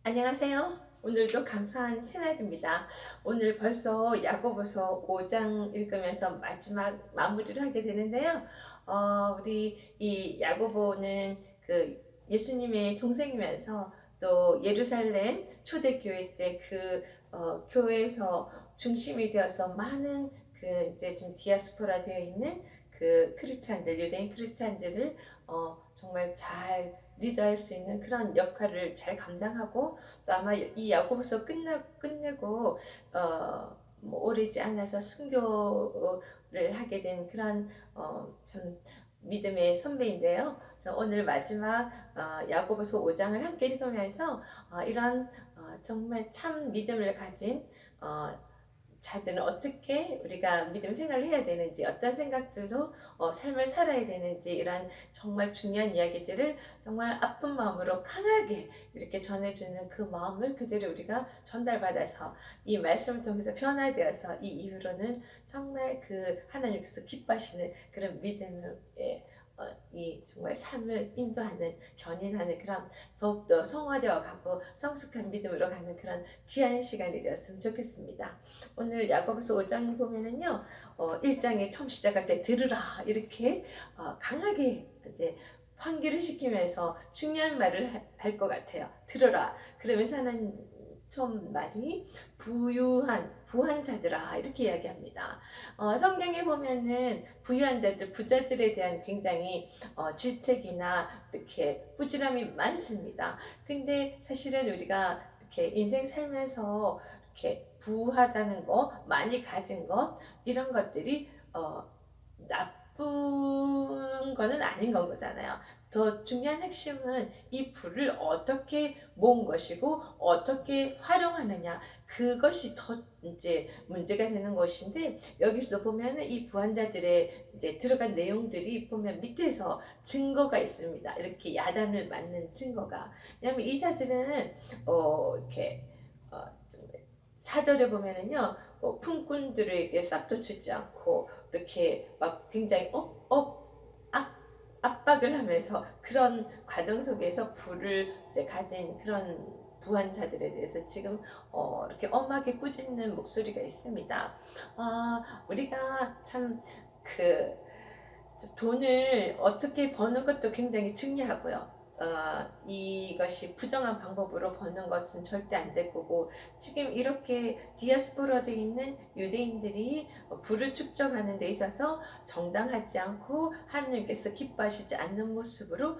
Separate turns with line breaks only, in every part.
안녕하세요. 오늘도 감사한 새날입니다. 오늘 벌써 야고보서 5장 읽으면서 마지막 마무리를 하게 되는데요. 우리 이 야고보는 그 예수님의 동생이면서 또 예루살렘 초대교회 때 교회에서 중심이 되어서 많은 그 이제 좀 디아스포라 되어 있는 그 크리스찬들, 유대인 크리스찬들을 정말 잘 리드할 수 있는 그런 역할을 잘 감당하고, 또 아마 이 야고보서 끝내고 뭐 오래지 않아서 순교를 하게 된 그런 참 믿음의 선배인데요. 오늘 마지막 야고보서 5장을 함께 읽으면서 이런 정말 참 믿음을 가진 자들은 어떻게 우리가 믿음 생활을 해야 되는지, 어떤 생각들로 삶을 살아야 되는지, 이런 정말 중요한 이야기들을 정말 아픈 마음으로 강하게 이렇게 전해주는 그 마음을 그대로 우리가 전달받아서 이 말씀을 통해서 변화되어서 이 이후로는 정말 그 하나님께서 기뻐하시는 그런 믿음을 이 정말 삶을 인도하는, 견인하는 그런 더욱더 성화되어 가고 성숙한 믿음으로 가는 그런 귀한 시간이 되었으면 좋겠습니다. 오늘 야고보서 5장 보면은요, 1장에 처음 시작할 때 들으라 이렇게 강하게 이제 환기를 시키면서 중요한 말을 할 것 같아요. 들어라. 그러면서 하는 처음 말이 부한 자들아 이렇게 이야기합니다. 성경에 보면은 부유한 자들, 부자들에 대한 굉장히 질책이나 이렇게 부지런함이 많습니다. 근데 사실은 우리가 이렇게 인생 살면서 이렇게 부하다는 거, 많이 가진 것, 이런 것들이 나쁜 거는 아닌 거잖아요. 더 중요한 핵심은 이 부를 어떻게 모은 것이고 어떻게 활용하느냐, 그것이 더 이제 문제가 되는 것인데, 여기서도 보면은 이 부한자들의 이제 들어간 내용들이 보면 밑에서 증거가 있습니다. 이렇게 야단을 맞는 증거가. 왜냐하면 이 자들은 이렇게 사절에 보면은요, 품꾼들에게 싹도 주지 않고 이렇게 막 굉장히 압박을 하면서 그런 과정 속에서 부를 이제 가진 그런 부한 자들에 대해서 지금 이렇게 엄하게 꾸짖는 목소리가 있습니다. 우리가 참 그 돈을 어떻게 버는 것도 굉장히 중요하고요. 이것이 부정한 방법으로 버는 것은 절대 안 될 거고, 지금 이렇게 디아스포라 되어 있는 유대인들이 부를 축적하는 데 있어서 정당하지 않고 하나님께서 기뻐하시지 않는 모습으로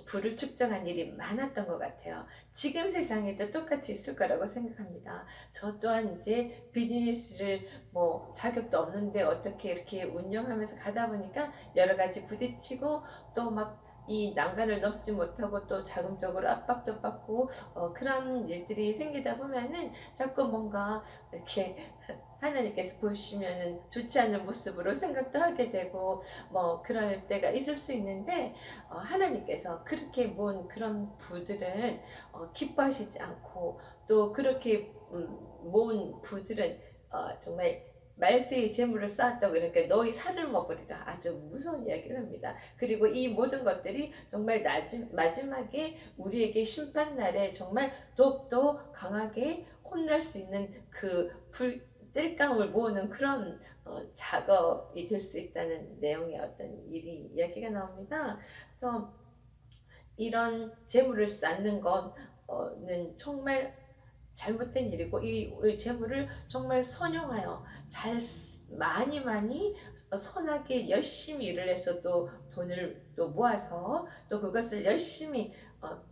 부를 축적한 일이 많았던 것 같아요. 지금 세상에도 똑같이 있을 거라고 생각합니다. 저 또한 이제 비즈니스를 뭐 자격도 없는데 어떻게 이렇게 운영하면서 가다 보니까 여러 가지 부딪히고, 또 막 이 난간을 넘지 못하고 또 자금적으로 압박도 받고 그런 일들이 생기다 보면은 자꾸 뭔가 이렇게 하나님께서 보시면은 좋지 않은 모습으로 생각도 하게 되고 뭐 그럴 때가 있을 수 있는데, 하나님께서 그렇게 모은 그런 부들은 기뻐하시지 않고, 또 그렇게 모은 부들은 정말 말세의 재물을 쌓았다고, 그러니까 너희 살을 먹으리라, 아주 무서운 이야기를 합니다. 그리고 이 모든 것들이 정말 마지막에 우리에게 심판날에 정말 더욱더 강하게 혼날 수 있는 그 땔감을 모으는 그런 작업이 될 수 있다는 내용의 어떤 이야기가 나옵니다. 그래서 이런 재물을 쌓는 것은 정말 잘못된 일이고, 이 재물을 정말 선용하여 잘 많이 선하게 열심히 일을 해서 또 돈을 또 모아서 또 그것을 열심히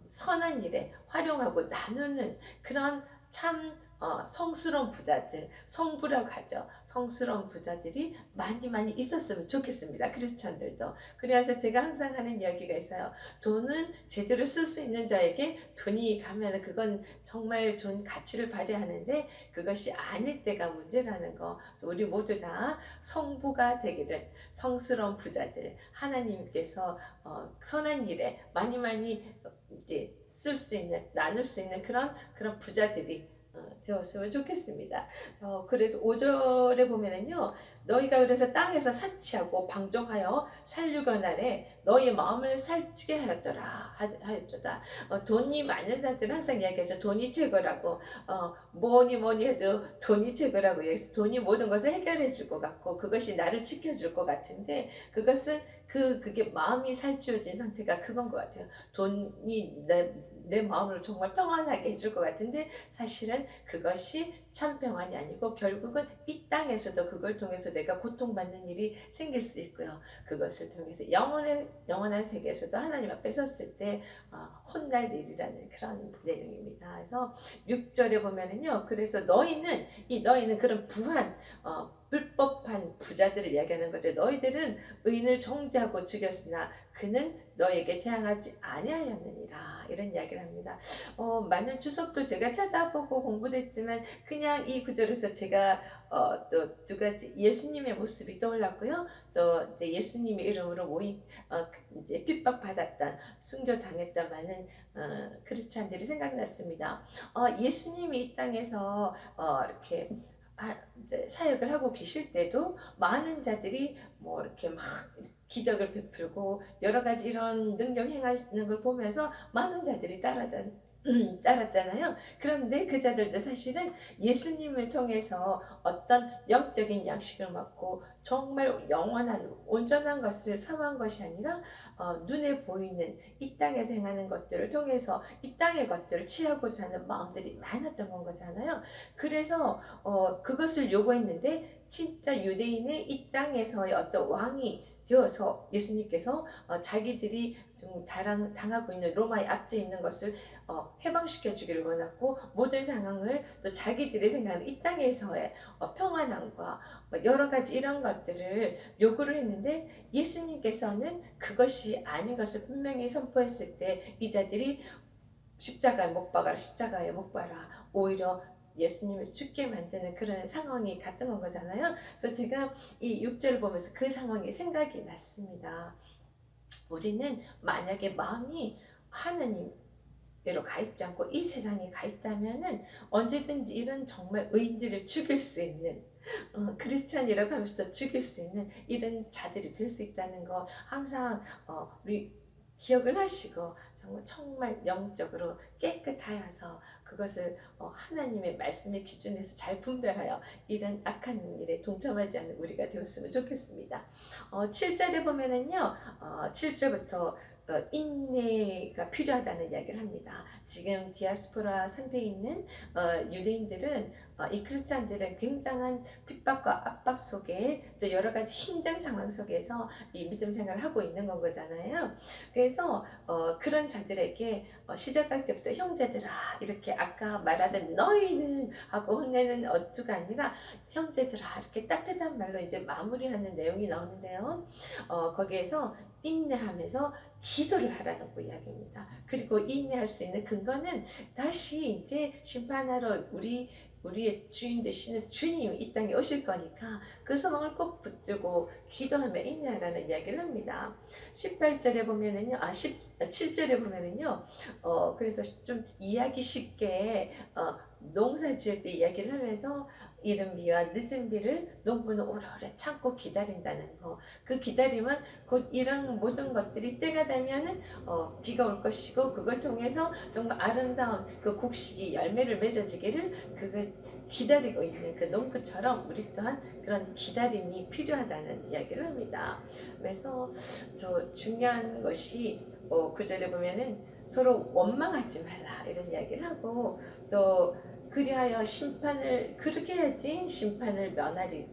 선한 일에 활용하고 나누는 그런 참 성스러운 부자들, 성부라고 하죠. 성스러운 부자들이 많이 있었으면 좋겠습니다. 크리스찬들도. 그래서 제가 항상 하는 이야기가 있어요. 돈은 제대로 쓸 수 있는 자에게 돈이 가면 그건 정말 좋은 가치를 발휘하는데, 그것이 아닐 때가 문제라는 거. 그래서 우리 모두 다 성부가 되기를, 성스러운 부자들, 하나님께서 선한 일에 많이 이제 쓸 수 있는, 나눌 수 있는 그런 부자들이 되었으면 좋겠습니다. 그래서 5절에 보면은요, 너희가 그래서 땅에서 사치하고 방종하여 살려던 날에 너희 마음을 살찌게 하였도다. 돈이 많은 자들은 항상 이야기하죠. 돈이 최고라고. 뭐니 해도 돈이 최고라고. 그래서 돈이 모든 것을 해결해 줄 것 같고 그것이 나를 지켜줄 것 같은데, 그것은 그게 마음이 살찌워진 상태가 그건 것 같아요. 돈이 내 마음을 정말 평안하게 해줄 것 같은데, 사실은 그것이 참 평안이 아니고 결국은 이 땅에서도 그걸 통해서 내가 고통받는 일이 생길 수 있고요. 그것을 통해서 영원한 세계에서도 하나님 앞에 섰을 때 혼날 일이라는 그런 내용입니다. 그래서 6절에 보면은요, 그래서 너희는 그런 불법한 부자들을 이야기하는 거죠. 너희들은 의인을 정죄하고 죽였으나 그는 너에게 태양하지 아니하였느니라, 이런 이야기를 합니다. 많은 주석도 제가 찾아보고 공부도 했지만 그냥 이 구절에서 제가 또 두 가지 예수님의 모습이 떠올랐고요. 또 이제 예수님의 이름으로 이제 핍박받았던, 순교당했던 많은 크리스찬들이 생각났습니다. 예수님이 이 땅에서 이렇게 이제 사역을 하고 계실 때도 많은 자들이 뭐 이렇게 막 기적을 베풀고 여러 가지 이런 능력 행하는 걸 보면서 많은 자들이 따랐잖아요. 그런데 그 자들도 사실은 예수님을 통해서 어떤 영적인 양식을 받고 정말 영원한 온전한 것을 사모한 것이 아니라 눈에 보이는 이 땅에서 행하는 것들을 통해서 이 땅의 것들을 취하고자 하는 마음들이 많았던 건 거잖아요. 그래서 그것을 요구했는데, 진짜 유대인의 이 땅에서의 어떤 왕이 되어서 예수님께서 자기들이 좀 당하고 있는 로마의 압제에 있는 것을 해방시켜 주기를 원했고, 모든 상황을 또 자기들이 생각하는 이 땅에서의 평안함과 여러 가지 이런 것들을 요구를 했는데, 예수님께서는 그것이 아닌 것을 분명히 선포했을 때 이 자들이 십자가에 못 박아라, 오히려 예수님을 죽게 만드는 그런 상황이 갔던 건 거잖아요. 그래서 제가 이 6절을 보면서 그 상황이 생각이 났습니다. 우리는 만약에 마음이 하나님께로 가 있지 않고 이 세상에 가 있다면은 언제든지 이런 정말 의인들을 죽일 수 있는, 크리스찬이라고 하면서도 죽일 수 있는 이런 자들이 될 수 있다는 거 항상 우리 기억을 하시고, 정말 영적으로 깨끗하여서 그것을 하나님의 말씀의 기준에서 잘 분별하여 이런 악한 일에 동참하지 않는 우리가 되었으면 좋겠습니다. 7절에 보면은요, 7절부터 인내가 필요하다는 이야기를 합니다. 지금 디아스포라 상태에 있는 유대인들은, 이 크리스찬들은 굉장한 핍박과 압박 속에 또 여러 가지 힘든 상황 속에서 이 믿음 생활을 하고 있는 건 거잖아요. 그래서 그런 자들에게 시작할 때부터 형제들아, 이렇게 아까 말하던 너희는 하고 혼내는 어투가 아니라 형제들아, 이렇게 따뜻한 말로 이제 마무리하는 내용이 나오는데요. 거기에서 인내하면서 기도를 하라는 그 이야기입니다. 그리고 인내할 수 있는 근거는 다시 이제 심판하러 우리의 주인 되시는 주님이 이 땅에 오실 거니까 그 소망을 꼭 붙들고 기도하며 인내하라는 이야기를 합니다. 18절에 보면은요, 17절에 보면은요, 그래서 좀 이해하기 쉽게 농사 지을 때 이야기를 하면서 이른 비와 늦은 비를 농부는 오래오래 참고 기다린다는 거. 그 기다림은 곧 이런 모든 것들이 때가 되면은 비가 올 것이고, 그걸 통해서 정말 아름다운 그 곡식이 열매를 맺어지기를 그걸 기다리고 있는 그 농부처럼 우리 또한 그런 기다림이 필요하다는 이야기를 합니다. 그래서 저 중요한 것이 구절에 보면은 서로 원망하지 말라, 이런 이야기를 하고, 또 그리하여 그렇게 해야지 심판을 면하리다.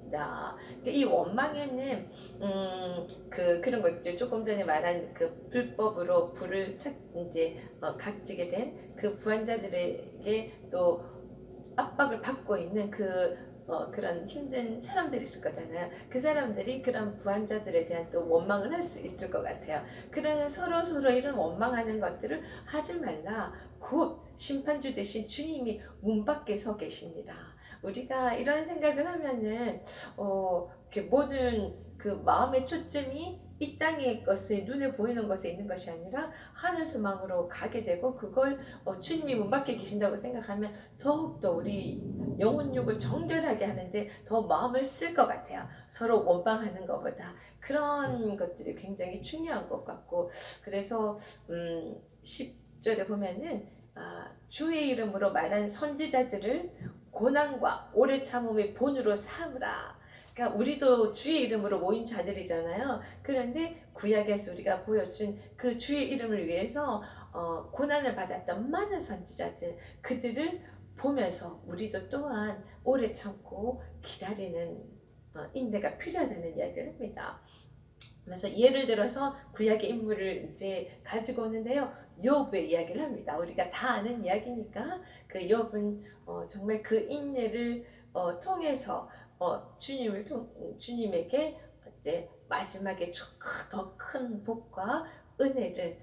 그러니까 이 원망에는 그런 거 있죠. 조금 전에 말한 그 불법으로 불을 이제 각지게 된 그 부한자들에게 또 압박을 받고 있는 그런 힘든 사람들이 있을 거잖아요. 그 사람들이 그런 부한자들에 대한 또 원망을 할 수 있을 것 같아요. 그러나 서로 이런 원망하는 것들을 하지 말라. 곧 심판주 대신 주님이 문 밖에 서 계시니라. 우리가 이런 생각을 하면은 이렇게 모든 그 마음의 초점이 이 땅의 것에 눈에 보이는 것에 있는 것이 아니라 하늘 소망으로 가게 되고 그걸 주님이 문 밖에 계신다고 생각하면 더욱더 우리 영혼육을 정결하게 하는데 더 마음을 쓸 것 같아요. 서로 원망하는 것보다 그런 것들이 굉장히 중요한 것 같고 그래서 10절에 보면은 주의 이름으로 말한 선지자들을 고난과 오래 참음의 본으로 삼으라. 그러니까 우리도 주의 이름으로 모인 자들이잖아요. 그런데 구약에서 우리가 보여준 그 주의 이름을 위해서 고난을 받았던 많은 선지자들 그들을 보면서 우리도 또한 오래 참고 기다리는 인내가 필요하다는 이야기를 합니다. 그래서 예를 들어서 구약의 인물을 이제 가지고 오는데요. 욥의 이야기를 합니다. 우리가 다 아는 이야기니까 그 욥은 정말 그 인내를 통해서 주님에게 이제 마지막에 더 큰 복과 은혜를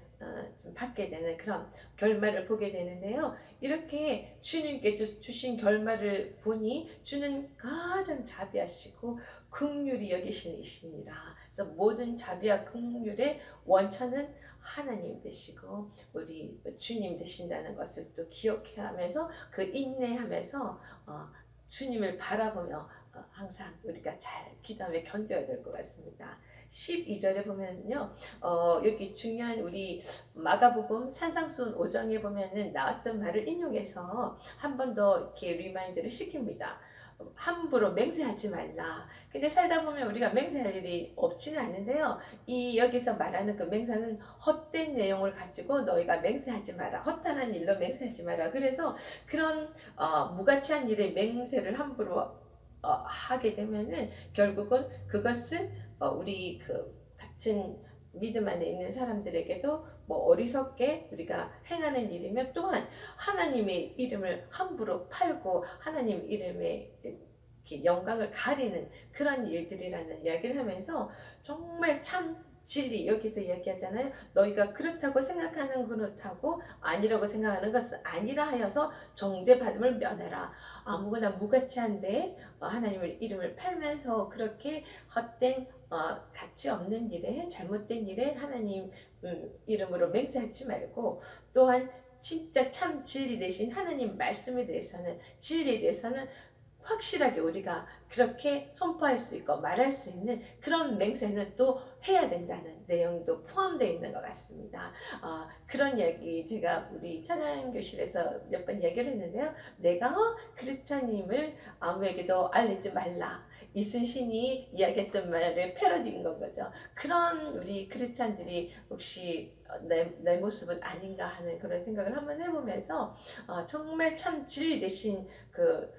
받게 되는 그런 결말을 보게 되는데요. 이렇게 주님께서 주신 결말을 보니 주는 가장 자비하시고 긍휼히 여기시는 이십니다. 그래서 모든 자비와 긍휼의 원천은 하나님 되시고 우리 주님 되신다는 것을 또 기억해야 하면서 그 인내하면서 주님을 바라보며 항상 우리가 잘 기도하며 견뎌야 될 것 같습니다. 12절에 보면요, 여기 중요한 우리 마가복음 산상수훈 5장에 보면은 나왔던 말을 인용해서 한 번 더 이렇게 리마인드를 시킵니다. 함부로 맹세하지 말라. 근데 살다 보면 우리가 맹세할 일이 없지는 않은데요. 이 여기서 말하는 그 맹세는 헛된 내용을 가지고 너희가 맹세하지 마라. 허탄한 일로 맹세하지 마라. 그래서 그런 무가치한 일에 맹세를 함부로 하게 되면은 결국은 그것은 우리 그 같은 믿음 안에 있는 사람들에게도 뭐 어리석게 우리가 행하는 일이며 또한 하나님의 이름을 함부로 팔고 하나님 이름에 이렇게 영광을 가리는 그런 일들이라는 이야기를 하면서 정말 참 진리 여기서 이야기하잖아요. 너희가 그렇다고 생각하는 그렇다고 아니라고 생각하는 것은 아니라 하여서 정죄받음을 면해라. 아무거나 무가치한데 하나님의 이름을 팔면서 그렇게 헛된 가치 없는 일에 잘못된 일에 하나님 이름으로 맹세하지 말고 또한 진짜 참 진리 대신 하나님 말씀에 대해서는 진리에 대해서는 확실하게 우리가 그렇게 선포할 수 있고 말할 수 있는 그런 맹세는 또 해야 된다는 내용도 포함되어 있는 것 같습니다. 그런 이야기 제가 우리 찬양교실에서 몇 번 얘기를 했는데요. 내가 크리스찬임을 아무에게도 알리지 말라. 이순신이 이야기했던 말을 패러디인 건 거죠. 그런 우리 크리스찬들이 혹시 내 모습은 아닌가 하는 그런 생각을 한번 해보면서 정말 참 진리 대신 그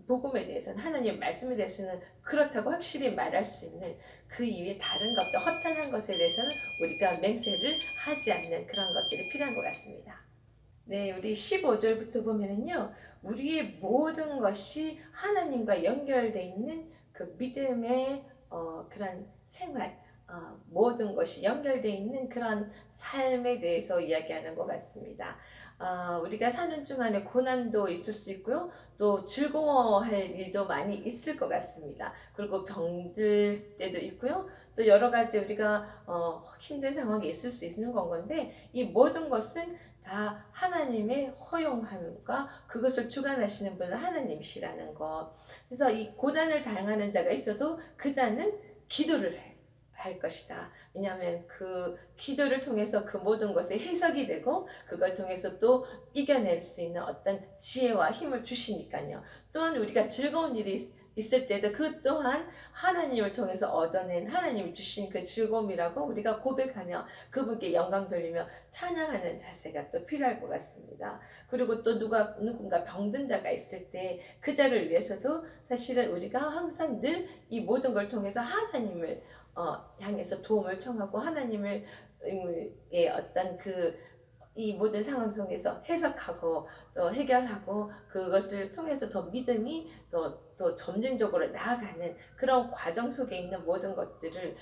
복음에 대해서는 하나님 말씀에 대해서는 그렇다고 확실히 말할 수 있는 그 이외에 다른 것도 허탄한 것에 대해서는 우리가 맹세를 하지 않는 그런 것들이 필요한 것 같습니다. 네, 우리 15절부터 보면은요, 우리의 모든 것이 하나님과 연결되어 있는 그 믿음의 그런 생활, 모든 것이 연결되어 있는 그런 삶에 대해서 이야기하는 것 같습니다. 우리가 사는 중간에 고난도 있을 수 있고요. 또 즐거워할 일도 많이 있을 것 같습니다. 그리고 병들 때도 있고요. 또 여러 가지 우리가 힘든 상황이 있을 수 있는 건데 이 모든 것은 다 하나님의 허용함과 그것을 주관하시는 분은 하나님이시라는 것. 그래서 이 고난을 당하는 자가 있어도 그 자는 기도를 할 것이다. 왜냐하면 그 기도를 통해서 그 모든 것에 해석이 되고 그걸 통해서 또 이겨낼 수 있는 어떤 지혜와 힘을 주시니까요. 또한 우리가 즐거운 일이 있을 때도 그 또한 하나님을 통해서 얻어낸 하나님이 주신 그 즐거움이라고 우리가 고백하며 그분께 영광 돌리며 찬양하는 자세가 또 필요할 것 같습니다. 그리고 또 누군가 병든 자가 있을 때 그 자를 위해서도 사실은 우리가 항상 늘 이 모든 걸 통해서 하나님을 향해서 도움을 청하고 하나님을 어떤 이 모든 상황 속에서 해석하고 또 해결하고 그것을 통해서 더 믿음이 또 점진적으로 나아가는 그런 과정 속에 있는 모든 것들을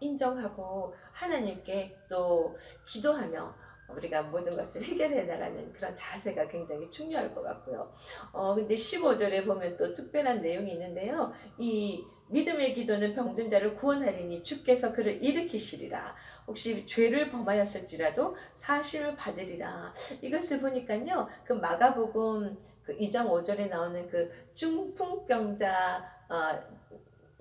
인정하고 하나님께 또 기도하며 우리가 모든 것을 해결해 나가는 그런 자세가 굉장히 중요할 것 같고요. 근데 15절에 보면 또 특별한 내용이 있는데요. 이 믿음의 기도는 병든 자를 구원하리니 주께서 그를 일으키시리라. 혹시 죄를 범하였을지라도 사심을 받으리라. 이것을 보니까요. 그 마가복음 그 2장 5절에 나오는 그 중풍병자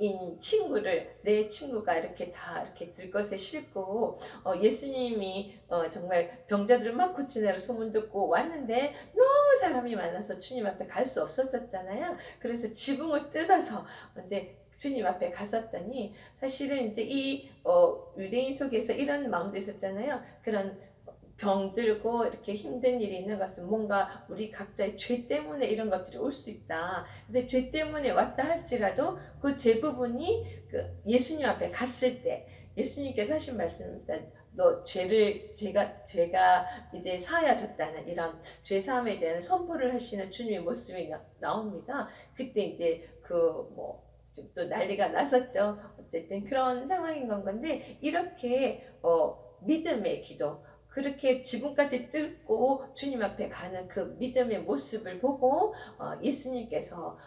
인 친구를 내 친구가 이렇게 다 이렇게 들것에 싣고 예수님이 정말 병자들을 막 고치느라 소문 듣고 왔는데 너무 사람이 많아서 주님 앞에 갈 수 없었잖아요. 그래서 지붕을 뜯어서 이제 주님 앞에 갔었더니 사실은 이제 이 유대인 속에서 이런 마음도 있었잖아요. 그런 병들고 이렇게 힘든 일이 있는 것은 뭔가 우리 각자의 죄 때문에 이런 것들이 올 수 있다. 그래서 죄 때문에 왔다 할지라도 그 죄 부분이 그 예수님 앞에 갔을 때 예수님께서 하신 말씀입니다. 너 죄가 이제 사하여졌다는 이런 죄 사함에 대한 선포를 하시는 주님의 모습이 나옵니다. 그때 이제 또 난리가 났었죠. 어쨌든 그런 상황인 건데 이렇게 믿음의 기도 그렇게 지붕까지 뚫고 주님 앞에 가는 그 믿음의 모습을 보고 예수님께서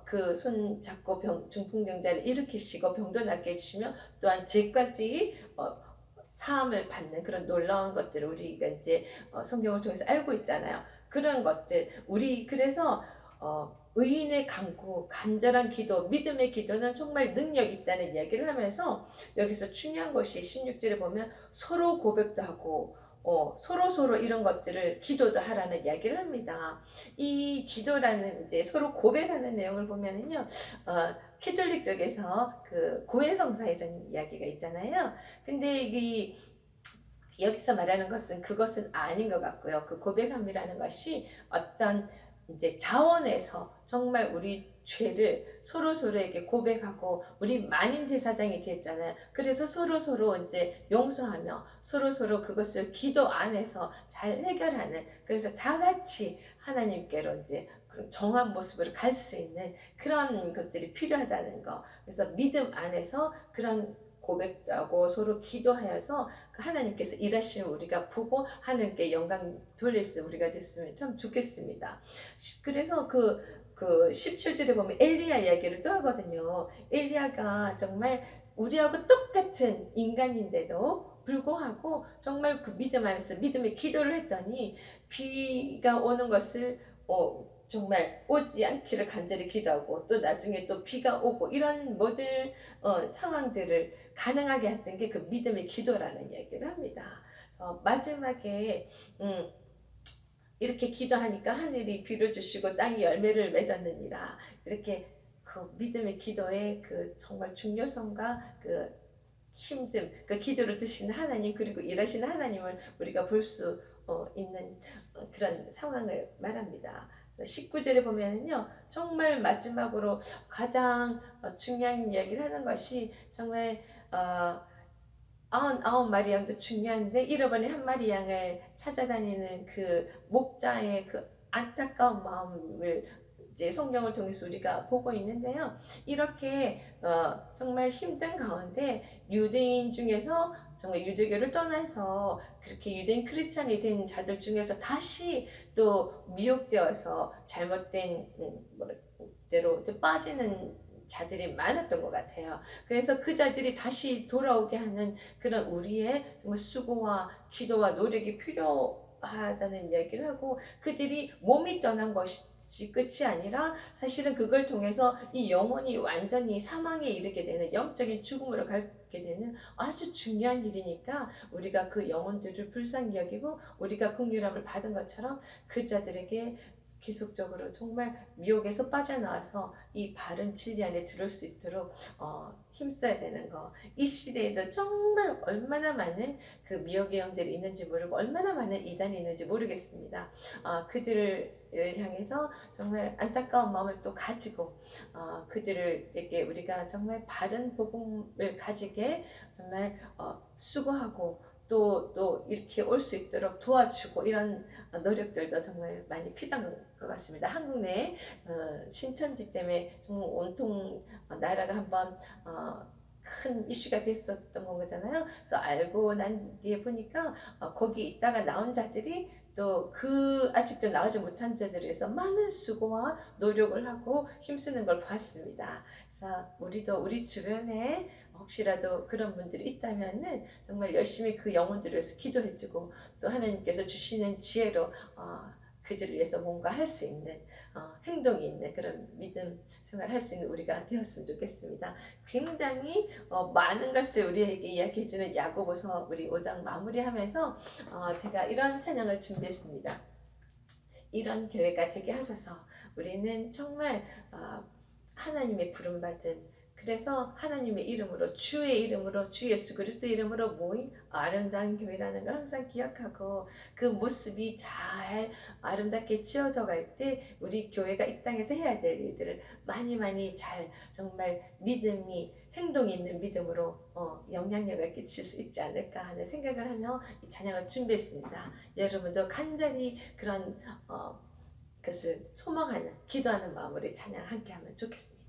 그 손 잡고 중풍병자를 일으키시고 병도 낫게 해주시며 또한 죄까지 사함을 받는 그런 놀라운 것들을 우리가 이제 성경을 통해서 알고 있잖아요. 그런 것들 우리 그래서 의인의 간절한 기도, 믿음의 기도는 정말 능력이 있다는 이야기를 하면서 여기서 중요한 것이 16절에 보면 서로 고백도 하고 서로 이런 것들을 기도도 하라는 이야기를 합니다. 이 기도라는 이제 서로 고백하는 내용을 보면은요, 캐톨릭 쪽에서 그 고해성사 이런 이야기가 있잖아요. 근데 여기서 말하는 것은 그것은 아닌 것 같고요. 그 고백함이라는 것이 어떤 이제 자원에서 정말 우리 죄를 서로에게 고백하고 우리 만인 제사장이 됐잖아요. 그래서 서로 이제 용서하며 서로 그것을 기도 안에서 잘 해결하는 그래서 다 같이 하나님께로 이제 정한 모습으로 갈 수 있는 그런 것들이 필요하다는 거. 그래서 믿음 안에서 그런 고백도 하고 서로 기도하여서 하나님께서 일하시면 우리가 보고 하나님께 영광 돌릴 수 우리가 됐으면 참 좋겠습니다. 그래서 그 17절에 보면 엘리야 이야기를 또 하거든요. 엘리야가 정말 우리하고 똑같은 인간인데도 불구하고 정말 그 믿음 안에서 믿음의 기도를 했더니 비가 오는 것을 정말 오지 않기를 간절히 기도하고 또 나중에 또 비가 오고 이런 모든 상황들을 가능하게 했던 게 그 믿음의 기도라는 이야기를 합니다. 그래서 마지막에 이렇게 기도하니까 하늘이 비를 주시고 땅이 열매를 맺었느니라. 이렇게 그 믿음의 기도의 그 정말 중요성과 그 힘듦, 그 기도를 드시는 하나님 그리고 일하시는 하나님을 우리가 볼 수 있는 그런 상황을 말합니다. 19절에 보면은요, 정말 마지막으로 가장 중요한 이야기를 하는 것이 정말 99마리 양도 중요한데 잃어버린 한 마리 양을 찾아다니는 그 목자의 그 안타까운 마음을 이제 성경을 통해서 우리가 보고 있는데요. 이렇게 정말 힘든 가운데 유대인 중에서 정말 유대교를 떠나서 그렇게 유대인 크리스찬이 된 자들 중에서 다시 또 미혹되어서 잘못된 대로 빠지는 자들이 많았던 것 같아요. 그래서 그 자들이 다시 돌아오게 하는 그런 우리의 정말 수고와 기도와 노력이 필요하다는 이야기를 하고 그들이 몸이 떠난 것이 끝이 아니라 사실은 그걸 통해서 이 영혼이 완전히 사망에 이르게 되는 영적인 죽음으로 가게 되는 아주 중요한 일이니까 우리가 그 영혼들을 불쌍히 여기고 우리가 긍휼함을 받은 것처럼 그 자들에게 계속적으로 정말 미혹에서 빠져나와서 이 바른 진리 안에 들을 수 있도록 힘써야 되는 거. 이 시대에도 정말 얼마나 많은 그 미혹의 영들이 있는지 모르고 얼마나 많은 이단이 있는지 모르겠습니다. 그들을 향해서 정말 안타까운 마음을 또 가지고 그들에게 우리가 정말 바른 복음을 가지게 정말 수고하고 또 이렇게 올 수 있도록 도와주고 이런 노력들도 정말 많이 필요한 것 같습니다. 한국 내 신천지 때문에 정말 온통 나라가 한번 큰 이슈가 됐었던 거잖아요. 그래서 알고 난 뒤에 보니까 거기 있다가 나온 자들이 또 그 아직도 나오지 못한 자들을 위해서 많은 수고와 노력을 하고 힘쓰는 걸 봤습니다. 그래서 우리도 우리 주변에 혹시라도 그런 분들이 있다면은 정말 열심히 그 영혼들을 위해서 기도해주고 또 하나님께서 주시는 지혜로 그들을 위해서 뭔가 할 수 있는 행동이 있는 그런 믿음 생활할 수 있는 우리가 되었으면 좋겠습니다. 굉장히 많은 것을 우리에게 이야기해주는 야고보서 우리 5장 마무리하면서 제가 이런 찬양을 준비했습니다. 이런 교회가 되게 하셔서 우리는 정말 하나님의 부름받은, 그래서 하나님의 이름으로 주의 이름으로 주 예수 그리스도의 이름으로 모인 아름다운 교회라는 걸 항상 기억하고 그 모습이 잘 아름답게 지어져 갈 때 우리 교회가 이 땅에서 해야 될 일들을 많이 잘 정말 믿음이 행동이 있는 믿음으로 영향력을 끼칠 수 있지 않을까 하는 생각을 하며 이 찬양을 준비했습니다. 여러분도 간절히 그런 것을 소망하는 기도하는 마음으로 찬양 함께 하면 좋겠습니다.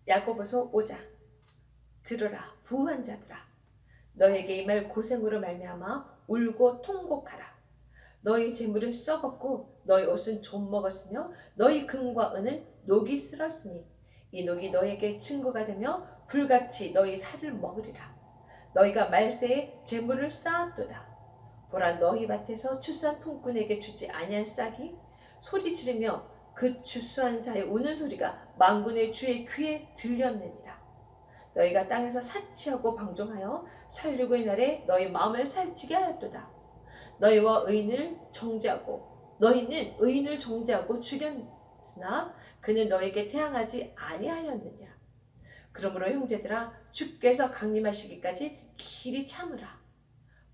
야고보서 5장. 들으라 부한 자들아, 너에게 이 말 고생으로 말미암아 울고 통곡하라. 너희 재물은 썩었고 너희 옷은 좀 먹었으며 너희 금과 은은 녹이 쓸었으니 이 녹이 너에게 증거가 되며 불같이 너희 살을 먹으리라. 너희가 말세에 재물을 쌓았도다. 보라, 너희 밭에서 추수한 품꾼에게 주지 아니한 싹이 소리 지르며 그 추수한 자의 우는 소리가 만군의 주의 귀에 들렸느니라. 너희가 땅에서 사치하고 방종하여 살려고의 날에 너희 마음을 살찌게 하였도다. 너희는 의인을 정죄하고 죽였으나 그는 너에게 태양하지 아니하였느냐. 그러므로 형제들아, 주께서 강림하시기까지 길이 참으라.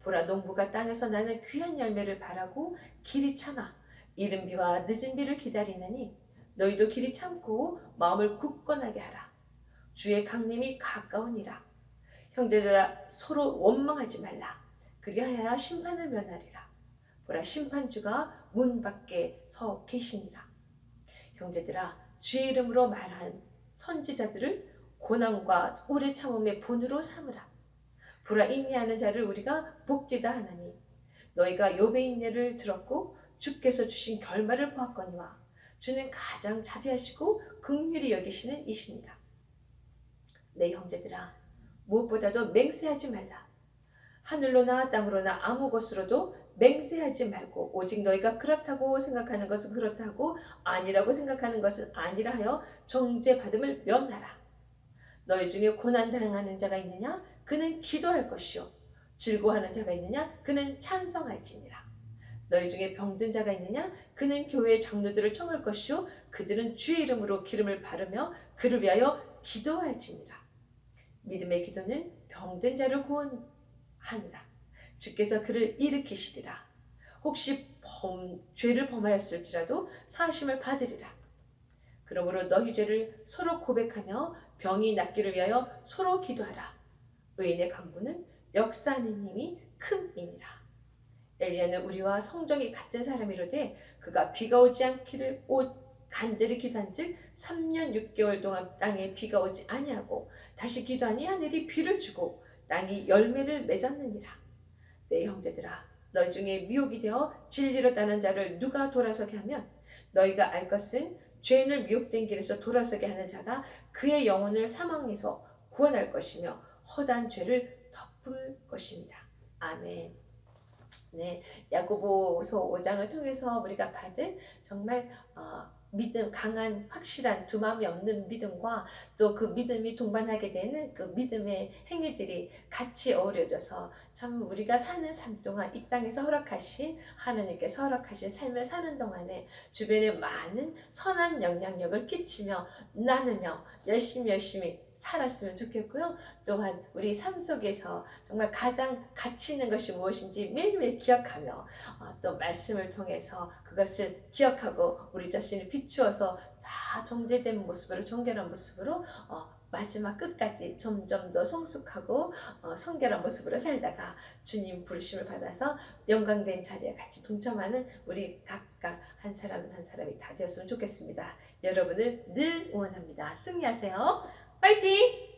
보라, 농부가 땅에서 나는 귀한 열매를 바라고 길이 참아 이른 비와 늦은 비를 기다리느니 너희도 길이 참고 마음을 굳건하게 하라. 주의 강림이 가까우니라. 형제들아, 서로 원망하지 말라. 그리하여 심판을 면하리라. 보라, 심판주가 문 밖에 서 계시니라. 형제들아, 주의 이름으로 말한 선지자들을 고난과 오래 참음의 본으로 삼으라. 보라, 인내하는 자를 우리가 복되다 하나니 너희가 욥의 인내를 들었고 주께서 주신 결말을 보았거니와 주는 가장 자비하시고 긍휼히 여기시는 이시니라. 내 형제들아, 무엇보다도 맹세하지 말라. 하늘로나 땅으로나 아무 것으로도 맹세하지 말고 오직 너희가 그렇다고 생각하는 것은 그렇다고 아니라고 생각하는 것은 아니라 하여 정죄받음을 면하라. 너희 중에 고난당하는 자가 있느냐? 그는 기도할 것이요. 즐거워하는 자가 있느냐? 그는 찬송할지니라. 너희 중에 병든 자가 있느냐? 그는 교회의 장로들을 청할 것이요. 그들은 주의 이름으로 기름을 바르며 그를 위하여 기도할지니라. 믿음의 기도는 병든 자를 구원하느라. 주께서 그를 일으키시리라. 혹시 죄를 범하였을지라도 사하심을 받으리라. 그러므로 너희 죄를 서로 고백하며 병이 낫기를 위하여 서로 기도하라. 의인의 강구는 역사하는 힘이 큼이니라. 엘리야는 우리와 성정이 같은 사람이로되 그가 비가 오지 않기를 간절히 기도한즉 3년 6개월 동안 땅에 비가 오지 아니하고 다시 기도하니 하늘이 비를 주고 땅이 열매를 맺었느니라. 내 형제들아, 너희 중에 미혹이 되어 진리로 따는 자를 누가 돌아서게 하면 너희가 알 것은 죄인을 미혹된 길에서 돌아서게 하는 자가 그의 영혼을 사망에서 구원할 것이며 허다한 죄를 덮을 것입니다. 아멘. 네, 야고보서 5장을 통해서 우리가 받은 정말 믿음, 강한 확실한 두 마음이 없는 믿음과 또 그 믿음이 동반하게 되는 그 믿음의 행위들이 같이 어우러져서 참 우리가 사는 삶 동안 이 땅에서 하나님께서 허락하신 삶을 사는 동안에 주변에 많은 선한 영향력을 끼치며 나누며 열심히 살았으면 좋겠고요. 또한 우리 삶 속에서 정말 가장 가치 있는 것이 무엇인지 매일매일 기억하며 또 말씀을 통해서 그것을 기억하고 우리 자신을 비추어서 정제된 모습으로, 정결한 모습으로 마지막 끝까지 점점 더 성숙하고 성결한 모습으로 살다가 주님 부르심을 받아서 영광된 자리에 같이 동참하는 우리 각각 한 사람 한 사람이 다 되었으면 좋겠습니다. 여러분을 늘 응원합니다. 승리하세요. 파이팅!